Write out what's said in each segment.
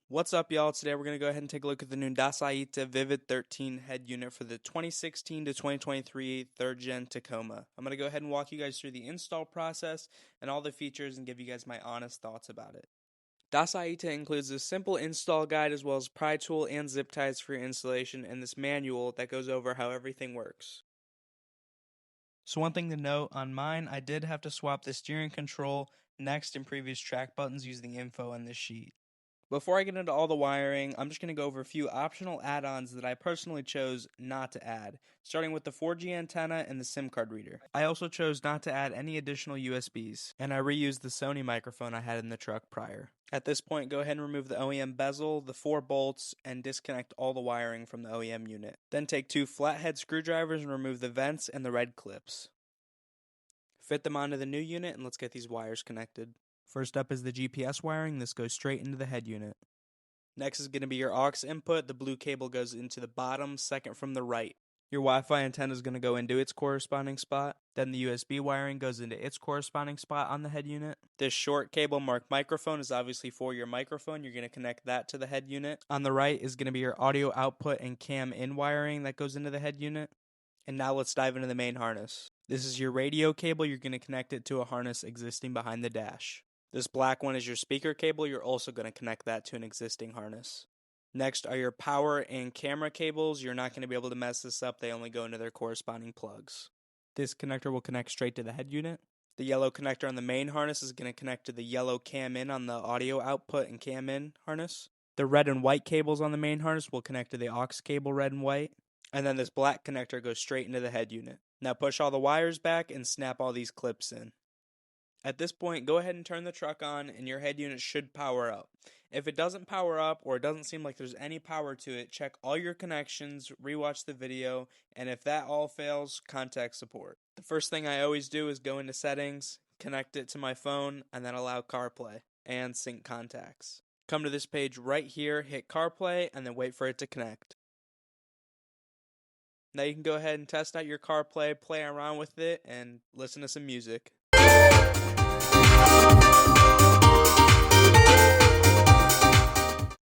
What's up, y'all? Today we're going to go ahead and take a look at the new Dasaita Vivid13 head unit for the 2016 to 2023 3rd Gen Tacoma. I'm going to go ahead and walk you guys through the install process and all the features and give you guys my honest thoughts about it. Dasaita includes a simple install guide as well as pry tool and zip ties for your installation and this manual that goes over how everything works. So one thing to note, on mine, I did have to swap the steering control, next, and previous track buttons using the info on this sheet. Before I get into all the wiring, I'm just going to go over a few optional add-ons that I personally chose not to add, starting with the 4G antenna and the SIM card reader. I also chose not to add any additional USBs, and I reused the Sony microphone I had in the truck prior. At this point, go ahead and remove the OEM bezel, the 4 bolts, and disconnect all the wiring from the OEM unit. Then take 2 flathead screwdrivers and remove the vents and the red clips. Fit them onto the new unit, and let's get these wires connected. First up is the GPS wiring. This goes straight into the head unit. Next is going to be your aux input. The blue cable goes into the bottom, second from the right. Your Wi-Fi antenna is going to go into its corresponding spot. Then the USB wiring goes into its corresponding spot on the head unit. This short cable marked microphone is obviously for your microphone. You're going to connect that to the head unit. On the right is going to be your audio output and cam in wiring that goes into the head unit. And now let's dive into the main harness. This is your radio cable. You're going to connect it to a harness existing behind the dash. This black one is your speaker cable. You're also going to connect that to an existing harness. Next are your power and camera cables. You're not going to be able to mess this up. They only go into their corresponding plugs. This connector will connect straight to the head unit. The yellow connector on the main harness is going to connect to the yellow cam in on the audio output and cam in harness. The red and white cables on the main harness will connect to the aux cable red and white. And then this black connector goes straight into the head unit. Now push all the wires back and snap all these clips in. At this point, go ahead and turn the truck on and your head unit should power up. If it doesn't power up or it doesn't seem like there's any power to it, check all your connections, rewatch the video, and if that all fails, contact support. The first thing I always do is go into settings, connect it to my phone, and then allow CarPlay and sync contacts. Come to this page right here, hit CarPlay, and then wait for it to connect. Now you can go ahead and test out your CarPlay, play around with it, and listen to some music.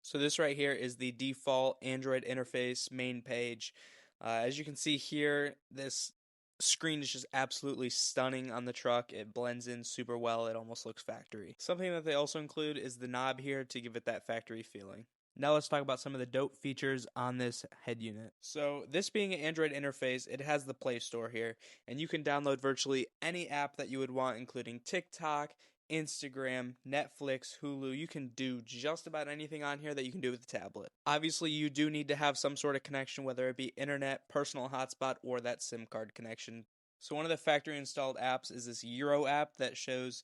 So this right here is the default Android interface main page. As you can see here, this screen is just absolutely stunning on the truck. It blends in super well. It almost looks factory. Something that they also include is the knob here to give it that factory feeling. Now let's talk about some of the dope features on this head unit. So this being an Android interface, it has the Play Store here, and you can download virtually any app that you would want, including TikTok, Instagram, Netflix, Hulu. You can do just about anything on here that you can do with the tablet. Obviously, you do need to have some sort of connection, whether it be internet, personal hotspot, or that SIM card connection. So one of the factory installed apps is this Euro app that shows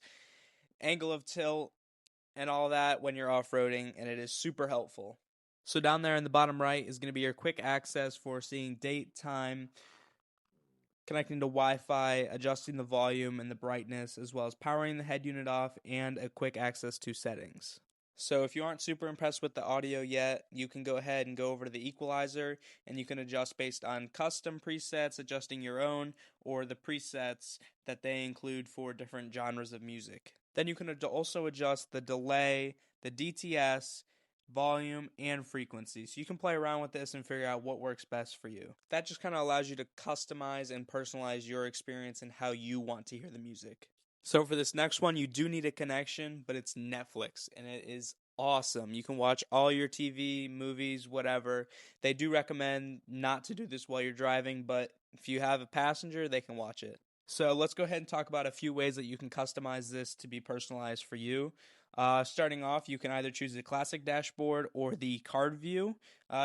angle of tilt and all that when you're off-roading, and it is super helpful. So down there in the bottom right is going to be your quick access for seeing date, time, connecting to Wi-Fi, adjusting the volume and the brightness, as well as powering the head unit off, and a quick access to settings. So if you aren't super impressed with the audio yet, you can go ahead and go over to the equalizer, and you can adjust based on custom presets, adjusting your own, or the presets that they include for different genres of music. Then you can also adjust the delay, the DTS, volume, and frequency. So you can play around with this and figure out what works best for you. That just kind of allows you to customize and personalize your experience and how you want to hear the music. So for this next one, you do need a connection, but it's Netflix, and it is awesome. You can watch all your TV, movies, whatever. They do recommend not to do this while you're driving, but if you have a passenger, they can watch it. So let's go ahead and talk about a few ways that you can customize this to be personalized for you. Starting off, you can either choose the classic dashboard or the card view,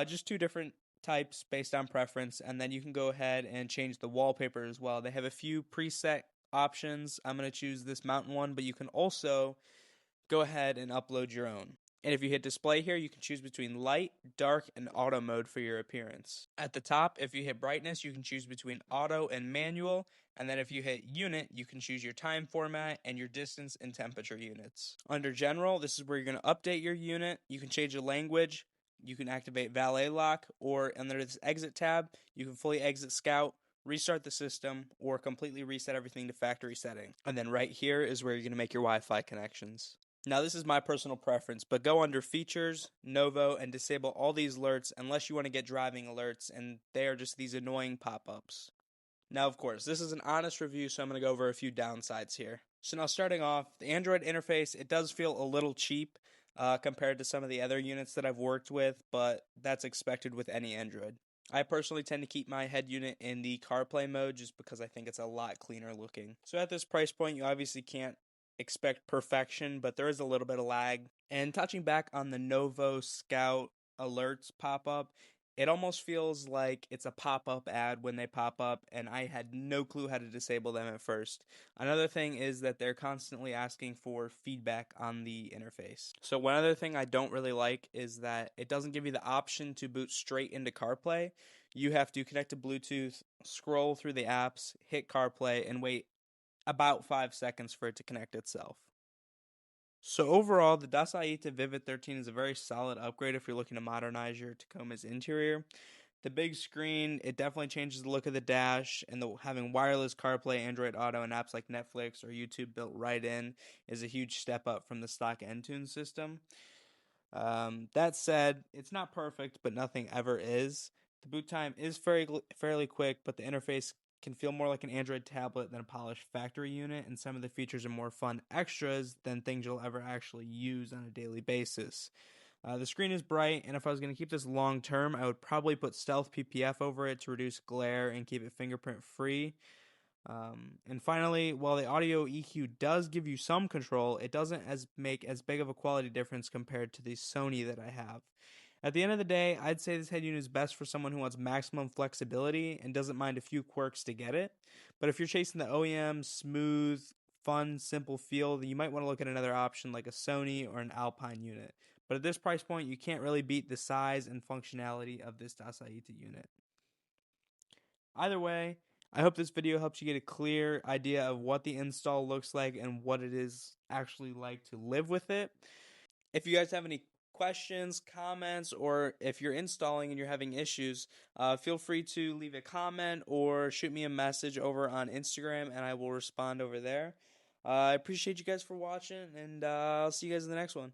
just two different types based on preference, and then you can go ahead and change the wallpaper as well. They have a few preset options. I'm going to choose this mountain one, but you can also go ahead and upload your own. And if you hit display here, you can choose between light, dark, and auto mode for your appearance. At the top, if you hit brightness, you can choose between auto and manual. And then if you hit unit, you can choose your time format and your distance and temperature units. Under general, this is where you're going to update your unit. You can change the language. You can activate valet lock, or under this exit tab, you can fully exit scout, restart the system, or completely reset everything to factory setting. And then right here is where you're going to make your Wi-Fi connections. Now, this is my personal preference, but go under Features, Novo, and disable all these alerts unless you want to get driving alerts, and they are just these annoying pop-ups. Now, of course, this is an honest review, so I'm going to go over a few downsides here. So now starting off, the Android interface, it does feel a little cheap compared to some of the other units that I've worked with, but that's expected with any Android. I personally tend to keep my head unit in the CarPlay mode just because I think it's a lot cleaner looking. So at this price point, you obviously can't expect perfection, but there is a little bit of lag. And touching back on the Novo Scout alerts pop up, it almost feels like it's a pop-up ad when they pop up, and I had no clue how to disable them at first. Another thing is that they're constantly asking for feedback on the interface. So one other thing I don't really like is that it doesn't give you the option to boot straight into CarPlay. You have to connect to Bluetooth, scroll through the apps, hit CarPlay, and wait about 5 seconds for it to connect itself. So overall, the Dasaita Vivid13 is a very solid upgrade if you're looking to modernize your Tacoma's interior. The big screen, it definitely changes the look of the dash, and having wireless CarPlay, Android Auto, and apps like Netflix or YouTube built right in is a huge step up from the stock Entune system. That said, it's not perfect, but nothing ever is. The boot time is fairly quick, but the interface can feel more like an Android tablet than a polished factory unit, and some of the features are more fun extras than things you'll ever actually use on a daily basis. The screen is bright, and if I was going to keep this long term, I would probably put Stealth PPF over it to reduce glare and keep it fingerprint free. And finally, while the audio EQ does give you some control, it doesn't make as big of a quality difference compared to the Sony that I have. At the end of the day, I'd say this head unit is best for someone who wants maximum flexibility and doesn't mind a few quirks to get it. But if you're chasing the OEM, smooth, fun, simple feel, then you might want to look at another option like a Sony or an Alpine unit. But at this price point, you can't really beat the size and functionality of this Dasaita unit. Either way, I hope this video helps you get a clear idea of what the install looks like and what it is actually like to live with it. If you guys have any questions, comments, or if you're installing and you're having issues, feel free to leave a comment or shoot me a message over on Instagram and I will respond over there. I appreciate you guys for watching, and I'll see you guys in the next one.